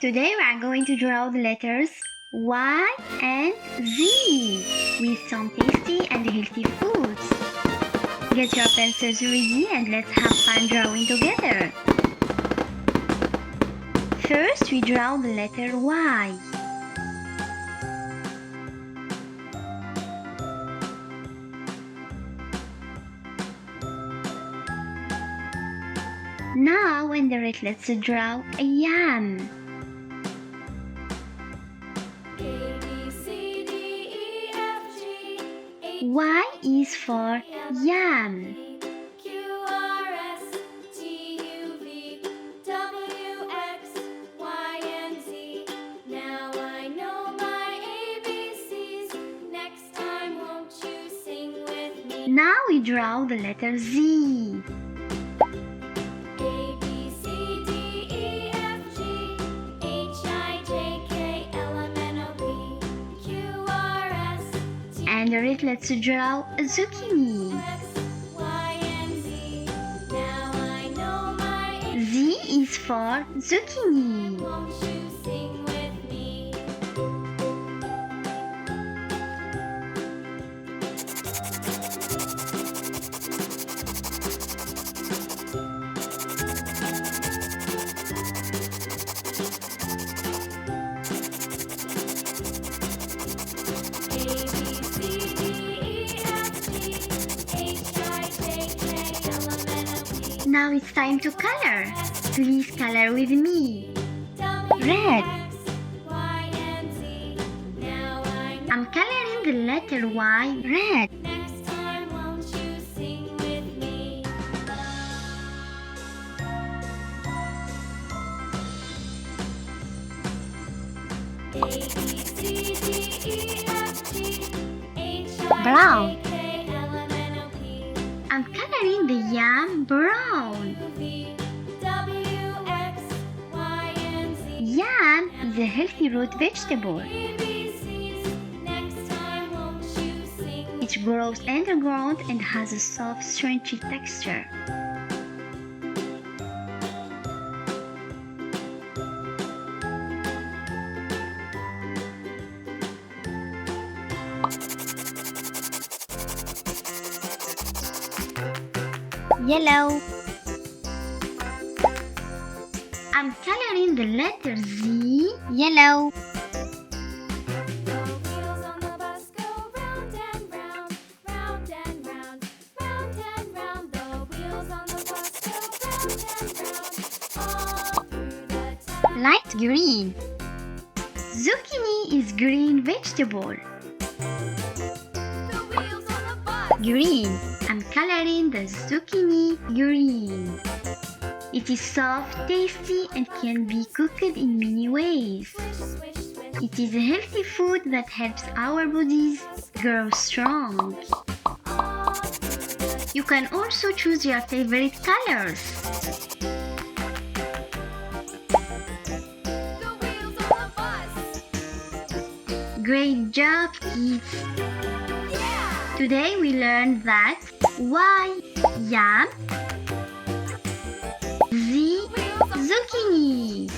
Today we are going to draw the letters Y and Z with some tasty and healthy foods. Get your pencils ready and let's have fun drawing together. First we draw the letter Y. Now in the red, let's draw a yam. Y is for yam. Now we draw the letter Z. And red, let's draw a zucchini. Z is for zucchini. Now it's time to color. Please color with me. Red. I'm coloring the letter Y red. Brown. I'm coloring the yam brown. Yam is a healthy root vegetable. It grows underground and has a soft, crunchy texture. Yellow. I'm coloring the letter Z yellow. Light green. Zucchini is green vegetable. Green. I'm coloring the zucchini green. It is soft, tasty, and can be cooked in many ways. It is a healthy food that helps our bodies grow strong. You can also choose your favorite colors. Great job, kids! Today we learned that Y, yam, Z, zucchini.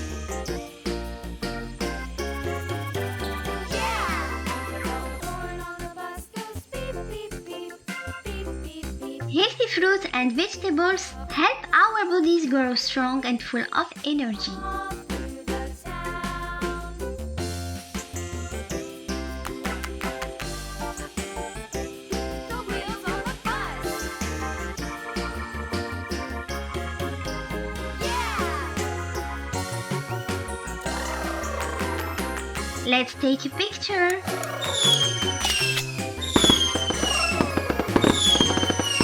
Healthy fruits and vegetables help our bodies grow strong and full of energy. Let's take a picture.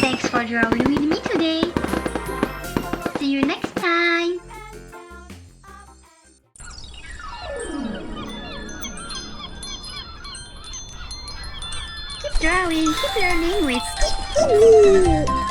Thanks for drawing with me today. See you next time. Keep drawing, keep learning with